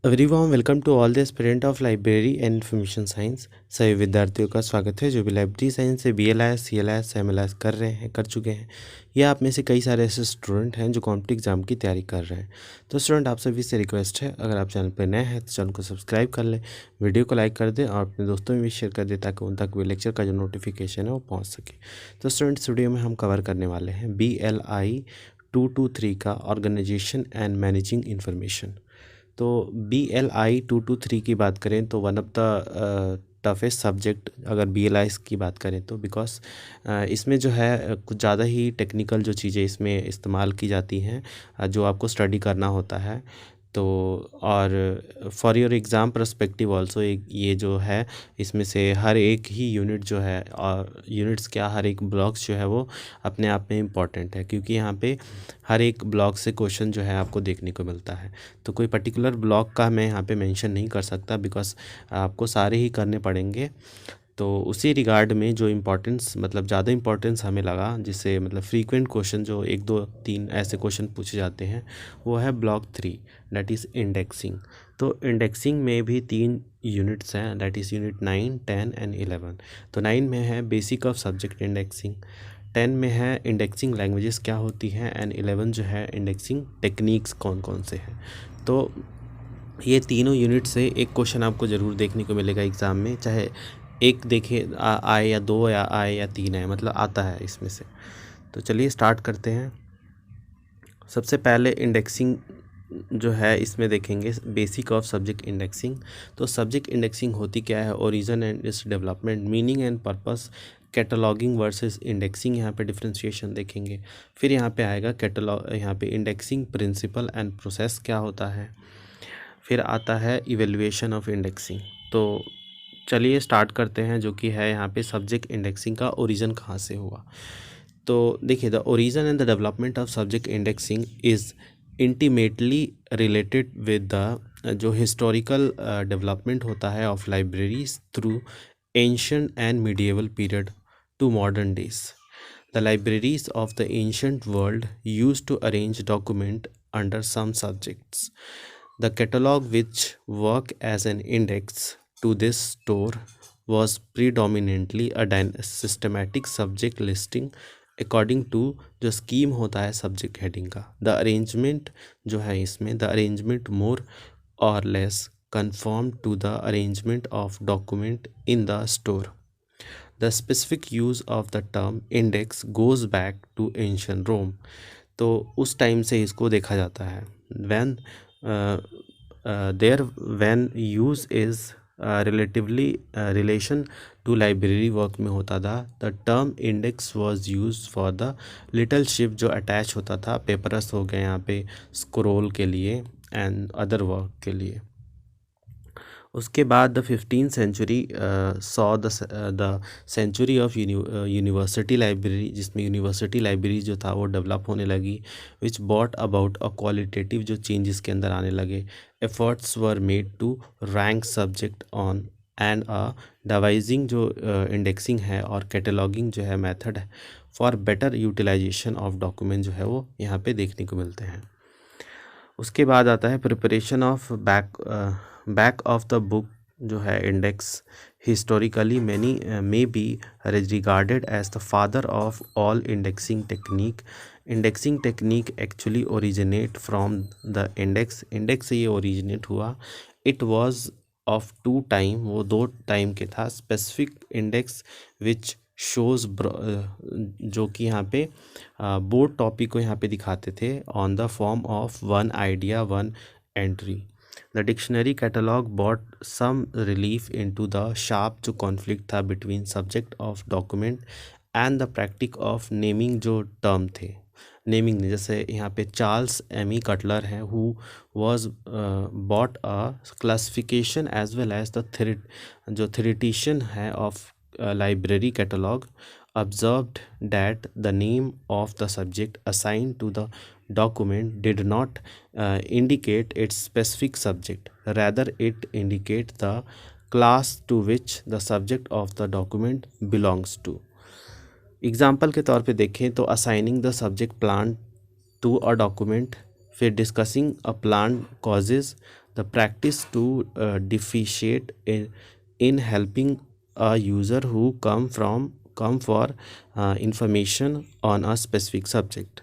Very warm welcome to all the aspirant of library and information science. सभी विद्यार्थियों का स्वागत है जो भी लाइब्रेरी साइंस से BLIS CLIS MLIS कर चुके हैं, या आप में से कई सारे ऐसे स्टूडेंट हैं जो कॉम्पिटिटिव एग्जाम की तैयारी कर रहे हैं। तो स्टूडेंट, आप सभी से रिक्वेस्ट है, अगर आप चैनल पर नए हैं तो चैनल को सब्सक्राइब कर लें, वीडियो को लाइक कर दें और अपने दोस्तों में भी शेयर कर दें ताकि उन तक भी लेक्चर का जो नोटिफिकेशन है वो पहुँच सके। तो स्टूडेंट, इस वीडियो में हम कवर करने वाले हैं BLI 223 का ऑर्गेनाइजेशन एंड मैनेजिंग इंफॉर्मेशन। तो BLI 223 की बात करें तो one of the toughest subject अगर BLI की बात करें तो, बिकॉज इसमें जो है कुछ ज़्यादा ही टेक्निकल जो चीज़ें इसमें इस्तेमाल की जाती हैं, जो आपको स्टडी करना होता है। तो और for your exam perspective also एक ये जो है, इसमें से हर एक ही यूनिट जो है, और यूनिट्स क्या, हर एक ब्लॉक्स जो है वो अपने आप में इम्पॉर्टेंट है, क्योंकि यहाँ पे हर एक ब्लॉक से क्वेश्चन जो है आपको देखने को मिलता है। तो कोई पर्टिकुलर ब्लॉक का मैं यहाँ पे मेंशन नहीं कर सकता, बिकॉज आपको सारे ही करने पड़ेंगे। तो उसी रिगार्ड में जो इम्पोर्टेंस, मतलब ज़्यादा इम्पोर्टेंस हमें लगा, जिससे मतलब फ्रीक्वेंट क्वेश्चन जो 1 2 3 ऐसे क्वेश्चन पूछे जाते हैं, वो है ब्लॉक 3, दैट इज़ इंडेक्सिंग। तो इंडेक्सिंग में भी 3 यूनिट्स हैं, दैट इज़ यूनिट 9, 10 एंड 11। तो 9 में है बेसिक ऑफ सब्जेक्ट इंडेक्सिंग, 10 में है इंडेक्सिंग लैंग्वेजेस क्या होती हैं, एंड 11 जो है इंडेक्सिंग टेक्निक्स कौन कौन से हैं। तो ये तीनों यूनिट से एक क्वेश्चन आपको ज़रूर देखने को मिलेगा एग्ज़ाम में, चाहे एक देखे आए या 2 या आए या 3 आए, मतलब आता है इसमें से। तो चलिए स्टार्ट करते हैं। सबसे पहले इंडेक्सिंग जो है, इसमें देखेंगे बेसिक ऑफ सब्जेक्ट इंडेक्सिंग। तो सब्जेक्ट इंडेक्सिंग होती क्या है, origin and its development, meaning and purpose, cataloguing versus indexing, यहाँ पे डिफ्रेंशिएशन देखेंगे। फिर यहाँ पे आएगा कैटलॉग, यहाँ पे इंडेक्सिंग प्रिंसिपल एंड प्रोसेस क्या होता है। फिर आता है इवेल्युएशन ऑफ इंडेक्सिंग। तो चलिए स्टार्ट करते हैं, जो कि है यहाँ पे सब्जेक्ट इंडेक्सिंग का ओरिजिन कहाँ से हुआ। तो देखिए, the origin and the development of subject indexing is intimately related with the जो हिस्टोरिकल डेवलपमेंट होता है of libraries through ancient and medieval period to modern days. The libraries of the ancient world used to arrange document under some subjects. The catalog, which worked as an index to this store, was predominantly a systematic subject listing according to जो scheme होता है subject heading का। The arrangement जो है इसमें, the arrangement मोर और less conform to the arrangement of document in the store. The specific use of the term index goes back to ancient Rome. तो उस टाइम से इसको देखा जाता है। when use is relatively relation to library work में होता था, the term index was used for the little ship जो attach होता था, पेपरस हो गए यहाँ पे स्क्रोल के लिए एंड अदर वर्क के लिए। उसके बाद the 15th century saw the century of university library, जिसमें यूनिवर्सिटी लाइब्रेरी जो था वो डेवलप होने लगी, which brought about a qualitative जो चेंजेस के अंदर आने लगे। Efforts were made to rank subject on and devising जो इंडेक्सिंग है और कैटलॉगिंग जो है मेथड है for better utilisation of document जो है वो यहाँ पे देखने को मिलते हैं। उसके बाद आता है preparation of back of the book जो है index. Historically many may be regarded as the father of all indexing technique. Indexing technique actually originate from the index से ये ओरिजिनेट हुआ। इट वाज ऑफ 2 टाइम, वो 2 time के था। Specific index which shows जो कि यहाँ पे बोर्ड टॉपिक को यहाँ पे दिखाते थे on the form of 1 idea 1 entry. The dictionary catalog bought some relief into the sharp जो कॉन्फ्लिक्ट था between subject of document and the practice of naming जो टर्म थे। नेमिंग जैसे यहाँ पे चार्ल्स एमी कटलर हैं, who was bought a classification as well as the जो theoretician है of library catalog observed that the name of the subject assigned to the document did not indicate its specific subject, rather it indicates the class to which the subject of the document belongs to. Example के तौर पे देखें तो assigning the subject plant to a document फिर discussing a plan causes the practice to deficiate in helping a user who come for information on a specific subject.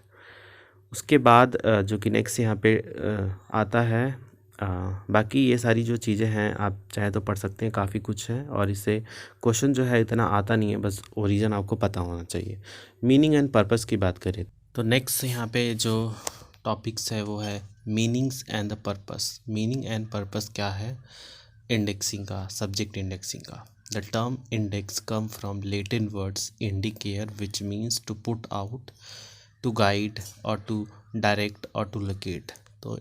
उसके बाद जो कि नेक्स्ट यहाँ पे आता है, बाकी ये सारी जो चीज़ें हैं आप चाहे तो पढ़ सकते हैं, काफ़ी कुछ है और इससे क्वेश्चन जो है इतना आता नहीं है, बस ओरिजिन आपको पता होना चाहिए। मीनिंग एंड पर्पस की बात करें तो नेक्स्ट यहाँ पे जो टॉपिक्स है वो है meanings and the purpose. Meaning and purpose क्या है इंडेक्सिंग का, सब्जेक्ट इंडेक्सिंग का। The term index come from Latin words indicare which means to put out, to guide और टू डायरेक्ट और टू लोकेट। तो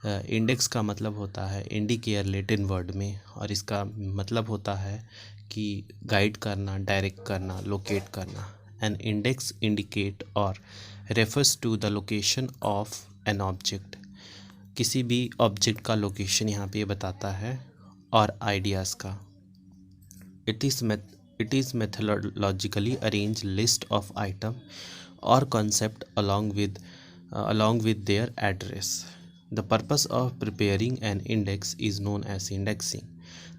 इंडेक्स का मतलब होता है इंडिकेयर लैटिन वर्ड में, और इसका मतलब होता है कि गाइड करना, डायरेक्ट करना, लोकेट करना। एन इंडेक्स इंडिकेट और refers to the location of an object. किसी भी ऑब्जेक्ट का लोकेशन यहाँ पे बताता है, और आइडियाज़ का। It is methodologically arranged list of item or concept along with their address. The purpose of preparing an index is known as indexing.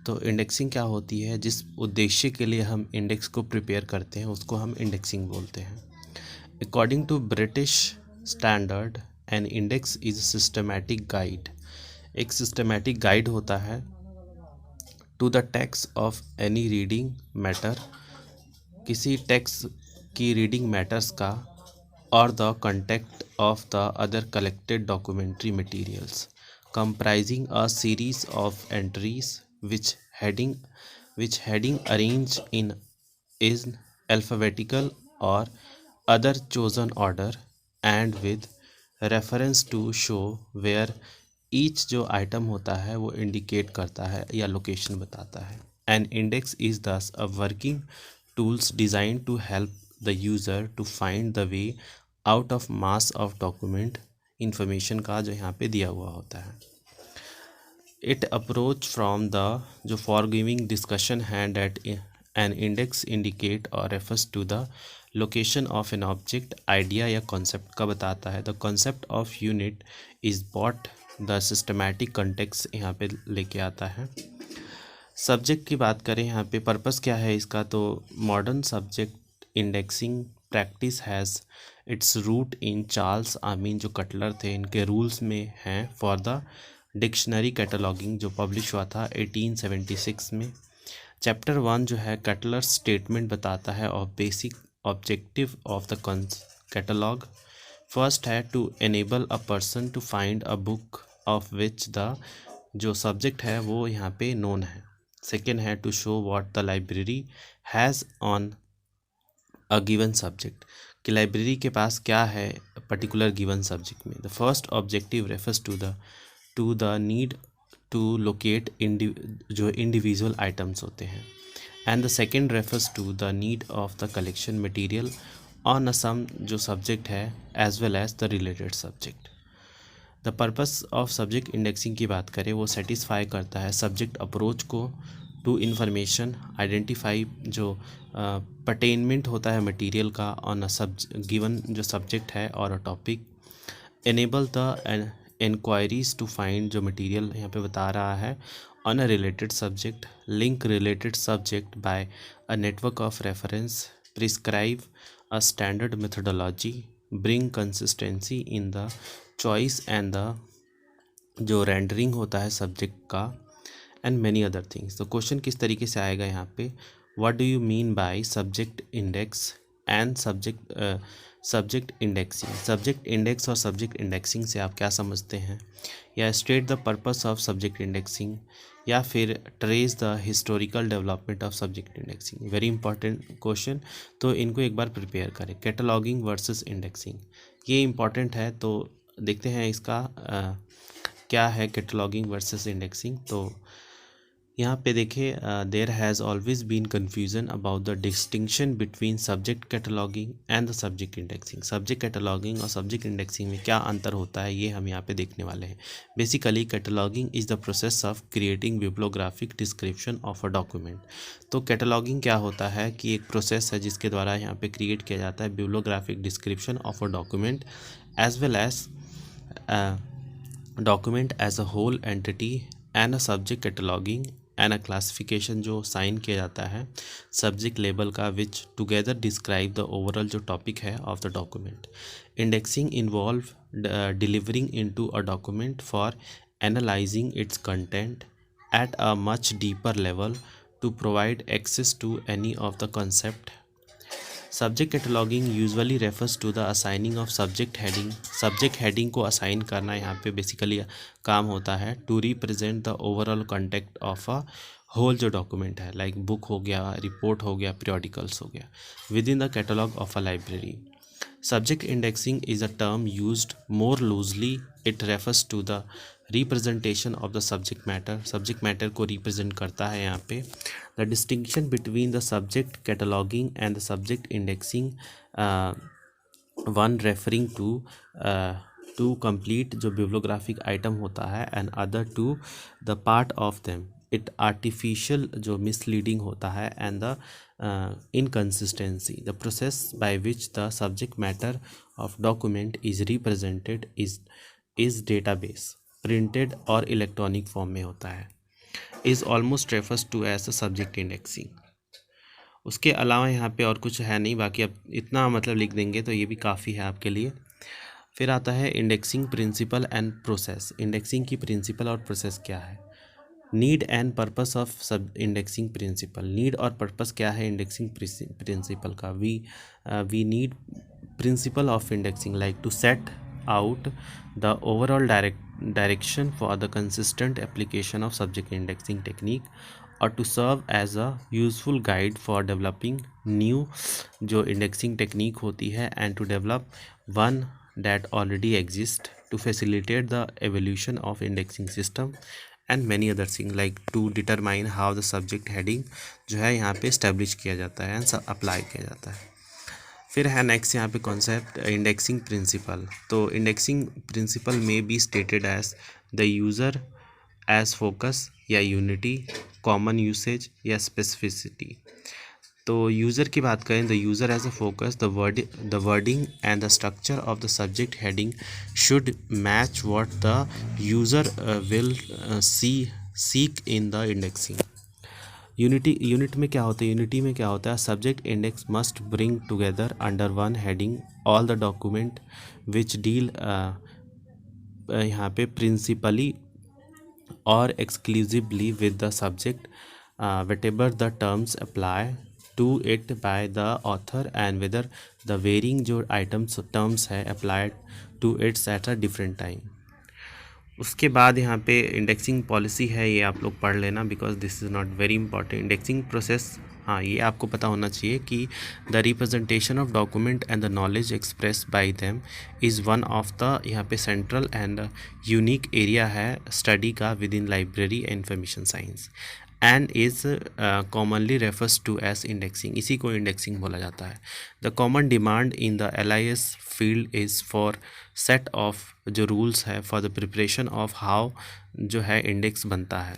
तो इंडेक्सिंग क्या होती है, जिस उद्देश्य के लिए हम इंडेक्स को प्रिपेयर करते हैं उसको हम इंडेक्सिंग बोलते हैं। According to British standard an index is systematic guide. एक सिस्टमैटिक गाइड होता है to the text of any reading matter, किसी टेक्स्ट की रीडिंग मैटर्स का, और the content of the other collected documentary materials comprising a series of entries which heading arranged in alphabetical or other chosen order and with reference to show where each जो item होता है वो indicate करता है या location बताता है। N index is thus a working tools design to help the user to find the way out of mass of document information का जो यहाँ पे दिया हुआ होता है। इट अप्रोच फ्रॉम द जो forgiving discussion hand at an index indicate और refers to the location of an object, idea या कॉन्सेप्ट का बताता है। The concept of unit is bought the systematic context यहाँ पे लेके आता है। सब्जेक्ट की बात करें यहाँ पे पर्पस क्या है इसका, तो modern subject indexing practice has its root in Charles Ammi जो कटलर थे, इनके रूल्स में हैं फॉर द डिक्शनरी कैटलॉगिंग जो पब्लिश हुआ था 1876 में। चैप्टर 1 जो है कटलर स्टेटमेंट बताता है और basic objective of the catalog. First है to enable a person to find a book of which the जो सब्जेक्ट है वो यहाँ पे नोन है। सेकेंड है to show what the library has on a given subject, कि लाइब्रेरी के पास क्या है पर्टिकुलर गिवन सब्जेक्ट में। The first objective refers to the need to locate जो इंडिविजुअल आइटम्स होते हैं, and the second refers to the need of the collection material on a some जो सब्जेक्ट है as well as the related subject. The purpose of subject indexing की बात करें वो satisfy करता है सब्जेक्ट अप्रोच को टू इन्फॉर्मेशन, आइडेंटिफाई जो पर्टेनमेंट होता है मटेरियल का ऑन अ गिवन जो सब्जेक्ट है और a topic, enable the inquiries to find जो मटेरियल यहाँ पे बता रहा है on a related subject, link related subject by a network of reference, prescribe a standard methodology, bring consistency in the choice and the जो rendering होता है subject का, एंड मैनी अदर थिंग्स। तो क्वेश्चन किस तरीके से आएगा यहाँ पे, what do you mean by subject index and subject indexing. Subject index और सब्जेक्ट इंडेक्सिंग से आप क्या समझते हैं, या state the purpose of subject indexing, या फिर trace the historical development of subject indexing. Very important question, तो इनको एक बार प्रिपेयर करें। कैटलॉगिंग वर्सेस इंडेक्सिंग ये इंपॉर्टेंट है, तो देखते हैं इसका क्या है कैटलॉगिंग वर्सेस इंडेक्सिंग। तो यहाँ पे देखिए there has always been confusion about the distinction between subject cataloguing and the subject indexing. Subject cataloguing और सब्जेक्ट इंडेक्सिंग में क्या अंतर होता है ये हम यहाँ पे देखने वाले हैं। Basically cataloguing is the process of creating bibliographic description of a document. तो कैटलॉगिंग क्या होता है कि एक प्रोसेस है जिसके द्वारा यहाँ पे क्रिएट किया जाता है bibliographic description of a document as well as document as a whole entity and a subject cataloguing and a classification जो साइन किया जाता है सब्जेक्ट लेबल का, which together describe the overall जो टॉपिक है of the document. Indexing involve delivering into a document for analyzing its content at a much deeper level to provide access to any of the concept. Subject cataloguing usually refers to the assigning of subject heading. Subject heading को assign करना यहाँ पे basically काम होता है to represent the overall content of a whole जो document है, like book हो गया, रिपोर्ट हो गया, periodicals हो गया, within the catalogue of a library. Subject indexing is a term used more loosely. It refers to the representation of the subject matter. Subject matter को represent करता है यहाँ पे. The distinction between the subject cataloging and the subject indexing, one referring to complete जो bibliographic item होता है and other to the part of them. It artificial जो misleading होता है and the inconsistency. The process by which the subject matter of document is represented is database, printed और electronic form में होता है, is almost refers to as a subject indexing. उसके अलावा यहाँ पे और कुछ है नहीं, बाकी अब इतना मतलब लिख देंगे तो ये भी काफ़ी है आपके लिए. फिर आता है indexing principle and process. Indexing की प्रिंसिपल और प्रोसेस क्या है. नीड एंड पर्पस ऑफ सब इंडेक्सिंग प्रिंसिपल. नीड और पर्पस क्या है इंडेक्सिंग प्रिंसिपल का. We need principle of indexing like to set out the overall direction for the consistent application of subject indexing technique or to serve as a useful guide for developing new जो indexing technique होती है and to develop one that already exists to facilitate the evolution of indexing system and many other things like to determine how the subject heading जो है यहाँ पे establish किया जाता है and apply किया जाता है. फिर है नेक्स्ट यहाँ पे कॉन्सेप्ट इंडेक्सिंग प्रिंसिपल. तो इंडेक्सिंग प्रिंसिपल में be stated as the user as focus या यूनिटी, कॉमन यूसेज या स्पेसिफिसिटी. तो यूज़र की बात करें, the user as a focus, the wording and the structure of the subject heading should match what the user will seek in the indexing. Unit में क्या होता है, यूनिटी में क्या होता है, subject index must bring together under one heading all the document which deal यहाँ पे प्रिंसिपली और exclusively with the subject whatever the terms apply to it by the author and whether the varying जो items terms है applied to it at a different time. उसके बाद यहाँ पे indexing policy है, ये आप लोग पढ़ लेना because this is not very important. Indexing process, हाँ ये आपको पता होना चाहिए कि the representation of document and the knowledge express by them is one of the यहाँ पे सेंट्रल एंड यूनिक एरिया है स्टडी का within library and information science and is commonly refers to as indexing. इसी को indexing बोला जाता है. The common demand in the LIS field is for set of जो रूल्स है for the preparation of how जो है index बनता है.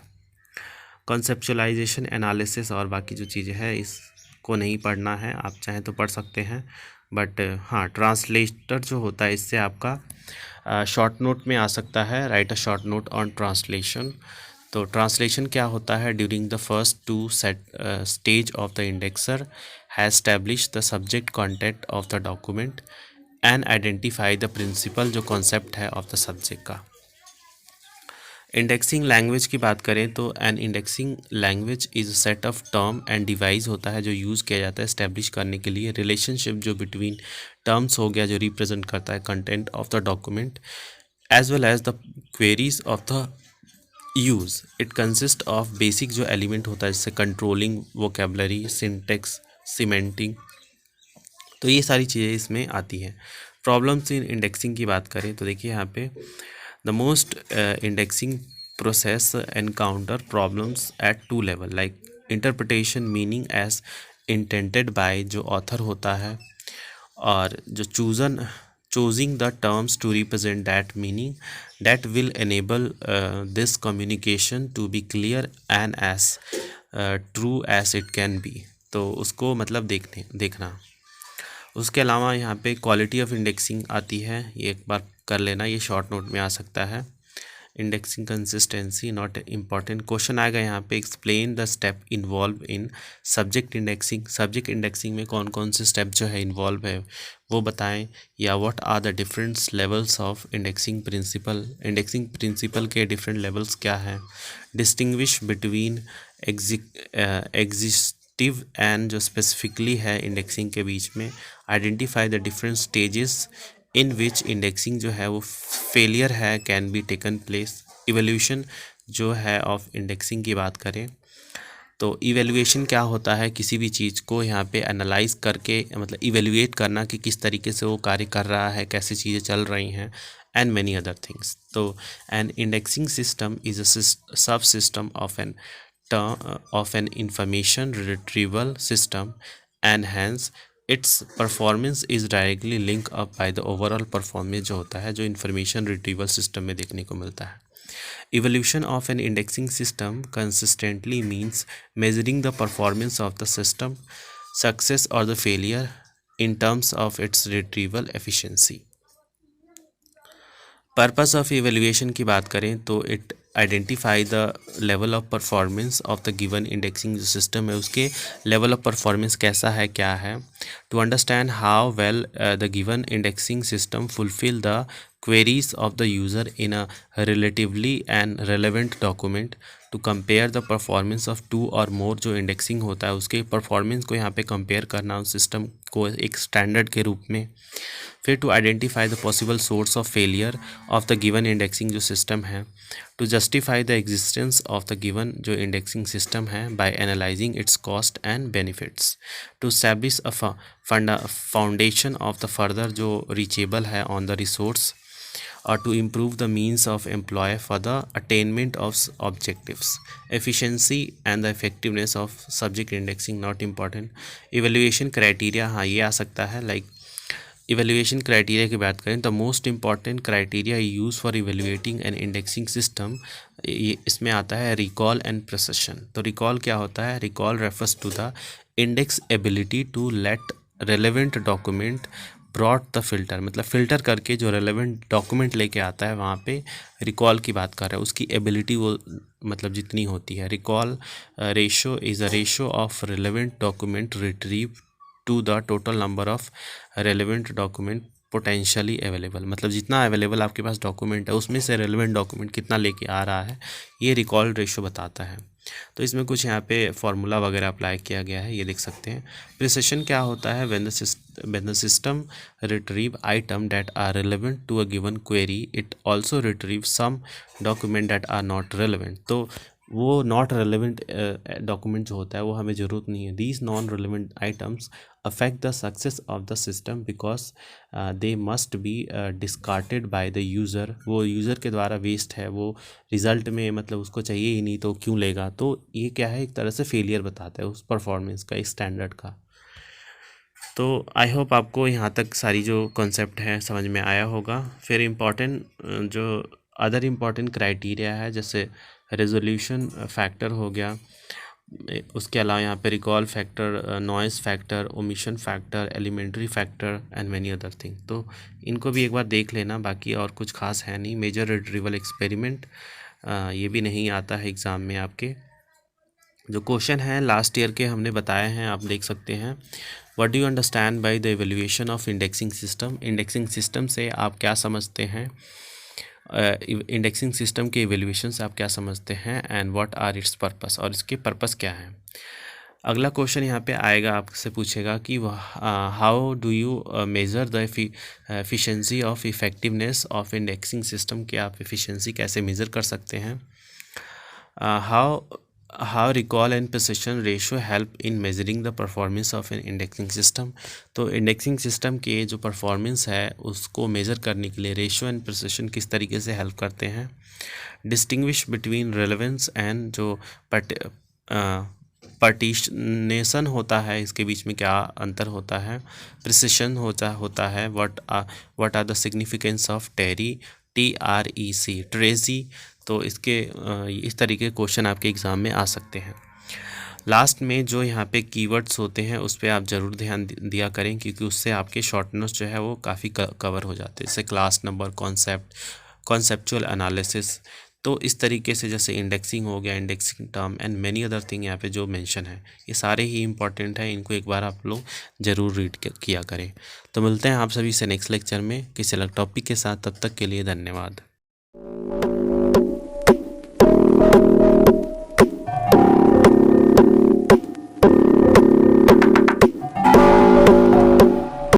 कॉन्सेप्चुलाइजेशन, एनालिसिस और बाकी जो चीज़ें हैं इसको नहीं पढ़ना है, आप चाहें तो पढ़ सकते हैं. बट हाँ, ट्रांसलेटर जो होता है इससे आपका शॉर्ट नोट में आ सकता है, write a short note on translation. तो ट्रांसलेशन क्या होता है, during the first two stage of the indexer has establish the subject content of the document and identify the principle जो कॉन्सेप्ट है ऑफ द सब्जेक्ट का. Indexing language की बात करें तो an indexing language is a set of term and device होता है जो यूज़ किया जाता है इस्टेब्लिश करने के लिए रिलेशनशिप जो बिटवीन टर्म्स हो गया जो रिप्रेजेंट करता है content of the document as well as the queries of the use. It consist of basic जो एलिमेंट होता है जैसे कंट्रोलिंग वोकेबलरी, सिंटेक्स, सीमेंटिंग, तो ये सारी चीज़ें इसमें आती हैं. प्रॉब्लम्स इन इंडेक्सिंग की बात करें तो देखिए यहाँ पे the most indexing process encounter problems at two level like interpretation meaning as intended by जो ऑथर होता है और जो choosing the terms to represent that meaning that will enable this communication to be clear and as true as it can be. तो उसको मतलब देखना. उसके अलावा यहाँ पे क्वालिटी ऑफ इंडेक्सिंग आती है, ये एक बार कर लेना, ये शॉर्ट नोट में आ सकता है। Indexing consistency not important. Question आएगा यहाँ पे, explain the step involve in subject indexing. Subject indexing में कौन कौन से स्टेप जो है इन्वॉल्व है वो बताएं, या what are the different levels of indexing principle. Indexing principle के डिफरेंट लेवल्स क्या हैं। डिस्टिंग्विश बिटवीन एग्जिस्टिव एंड जो स्पेसिफिकली है इंडेक्सिंग के बीच में। Identify the different stages in which indexing जो है वो फेलियर है can be taken place. Evolution जो है ऑफ इंडेक्सिंग की बात करें तो इवेल्युएशन क्या होता है, किसी भी चीज़ को यहाँ पे एनालाइज करके मतलब इवेल्युएट करना कि किस तरीके से वो कार्य कर रहा है, कैसी चीज़ें चल रही हैं, एंड मैनी अदर थिंग्स। तो an indexing system is a sub system of an information retrieval system and hence its performance is directly link up by the overall performance जो होता है, जो इन्फॉर्मेशन रिट्रीवल सिस्टम में देखने को मिलता है। Evolution of an indexing system consistently means measuring the performance of the system, success or the failure in terms of its retrieval efficiency. Purpose of evaluation की बात करें तो it identify the level of performance of the given indexing जो system है उसके level of performance कैसा है, क्या है। To understand how well the given indexing system fulfil the queries of the user in a relatively and relevant document, to compare the performance of two or more जो indexing होता है उसके performance को यहाँ पे compare करना उस system को एक standard के रूप में। फिर to identify the possible source of failure of the given indexing जो system है, to justify the existence of the given जो indexing system है by analyzing its cost and benefits, to establish a foundation of the further जो reachable है on the resource, or to improve the means of employ for the attainment of objectives. Efficiency and the effectiveness of subject indexing not important. Evaluation criteria, हाँ ये आ सकता है, like evaluation criteria की बात करें तो most important criteria use for evaluating an indexing system, ये इसमें आता है रिकॉल एंड प्रिसिशन। तो रिकॉल क्या होता है, recall refers to the index ability to let relevant document broad the filter, मतलब फ़िल्टर करके जो रेलेवेंट डॉक्यूमेंट लेके आता है वहाँ पे रिकॉल की बात कर रहा है, उसकी एबिलिटी वो मतलब जितनी होती है। Recall ratio is a ratio of relevant document retrieve to the total number of relevant document potentially available, मतलब जितना अवेलेबल आपके पास डॉक्यूमेंट है उसमें से रेलेवेंट डॉक्यूमेंट कितना लेके आ रहा है, ये रिकॉल रेशो बताता है। तो इसमें कुछ यहाँ पे फार्मूला वगैरह अप्लाई किया गया है, ये देख सकते हैं। प्रिसिशन क्या होता है, when the system retrieve item that are relevant to a given query it also retrieve some document that are not relevant. तो वो नॉट रेलेवेंट डॉक्यूमेंट जो होता है वो हमें ज़रूरत नहीं है। These non relevant items affect the success of the system because they must be discarded by the user, वो यूज़र के द्वारा वेस्ट है, वो रिज़ल्ट में मतलब उसको चाहिए ही नहीं तो क्यों लेगा। तो ये क्या है, एक तरह से फेलियर बताता है उस परफॉर्मेंस का, एक स्टैंडर्ड का। तो आई होप आपको यहाँ तक सारी जो कॉन्सेप्ट है समझ में आया होगा। फिर इम्पॉर्टेंट जो अदर इम्पॉर्टेंट क्राइटेरिया है जैसे रेजोल्यूशन फैक्टर हो गया, उसके अलावा यहाँ पे recall factor, noise factor, omission factor, elementary factor and many other thing. तो इनको भी एक बार देख लेना, बाकी और कुछ खास है नहीं। मेजर रिट्रीवल एक्सपेरिमेंट ये भी नहीं आता है एग्ज़ाम में आपके। जो क्वेश्चन हैं लास्ट ईयर के हमने बताए हैं, आप देख सकते हैं। What do you understand by the evaluation of indexing system, indexing system से आप क्या समझते हैं, इंडेक्सिंग सिस्टम के इवैल्यूएशन से आप क्या समझते हैं, and what are its purpose, और इसके पर्पस क्या है। अगला क्वेश्चन यहाँ पे आएगा, आपसे पूछेगा कि how do you measure the efficiency of effectiveness of indexing system, कि आप एफिशिएंसी कैसे मेज़र कर सकते हैं। How recall and precision ratio help in measuring the performance of an indexing system. तो इंडेक्सिंग सिस्टम के जो परफॉर्मेंस है उसको मेज़र करने के लिए रेशो एंड प्रिसिशन किस तरीके से हेल्प करते हैं। डिस्टिंग्विश बिटवीन रेलेवेंस एंड जो पार्टीशनेशन होता है, इसके बीच में क्या अंतर होता है। प्रिसिशन होता है what are the significance of Tracy. तो इसके इस तरीके के क्वेश्चन आपके एग्ज़ाम में आ सकते हैं। लास्ट में जो यहाँ पे कीवर्ड्स होते हैं उस पे आप ज़रूर ध्यान दिया करें, क्योंकि उससे आपके शॉर्ट नोट्स जो है वो काफ़ी कवर हो जाते हैं। जैसे क्लास नंबर, कॉन्सेप्चुअल एनालिसिस। तो इस तरीके से जैसे इंडेक्सिंग हो गया, indexing term and many other thing यहाँ पे जो मेंशन है, ये सारे ही इंपॉर्टेंट हैं। इनको एक बार आप लोग ज़रूर रीड किया करें। तो मिलते हैं आप सभी से नेक्स्ट लेक्चर में किसी अलग टॉपिक के साथ। तब तक के लिए धन्यवाद।